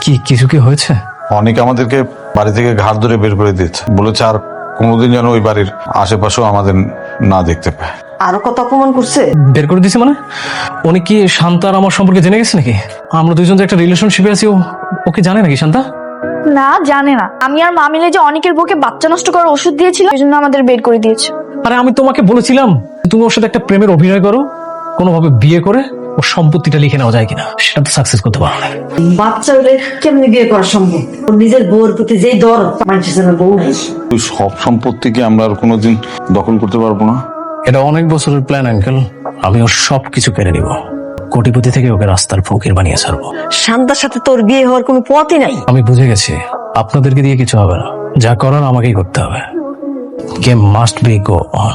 কি কিছু কি হয়েছে? অনেক আমাদেরকে বাড়ি থেকে ঘাড় ধরে বের করে দিয়েছে, বলেছে আর কোনোদিন যেন ওই বাড়ির আশেপাশেও আমাদের না দেখতে পায়। আরো কত অপমান করছে। বের করে দিছে মানে? উনি কি শান্তা আর আমার সম্পর্কে জেনে গেছে নাকি? আমরা দুইজন যে একটা রিলেশনশিপে আছি, ওকে জানে নাকি শান্তা? না, জানে না। আমি আর মা মিলে যে অনেকের বউকে বাচ্চা নষ্ট করার ওষুধ দিয়েছিল, এই জন্য আমাদের বের করে দিয়েছে। আরে আমি তোমাকে বলেছিলাম তুমি ওর সাথে একটা প্রেমের অভিনয় করো, কোনোভাবে বিয়ে করে ওর সম্পত্তিটা লিখে নেওয়া যায় কিনা, সেটা তো সাকসেস করতে পারো না। বাচ্চা হলে কেমনি বিয়ে করা সম্ভব? ওর নিজের বউর প্রতি যেই দর, মানুষের জন্য বউ ওই সব সম্পত্তিকে আমরা আর কোনোদিন দখল করতে পারবো না। এটা অনেক বছরের প্ল্যান আঙ্কেল। আমি ওর সব কিছু কেড়ে নিব, কোটিপতি থেকে ওকে রাস্তার ফকির বানিয়ে ছাড়বো। শান্তার সাথে তোর বিয়ে হওয়ার কোনো পথই নাই। আমি বুঝে গেছি আপনাদেরকে দিয়ে কিছু হবে না, যা করার আমাকেই করতে হবে। Game must be go on.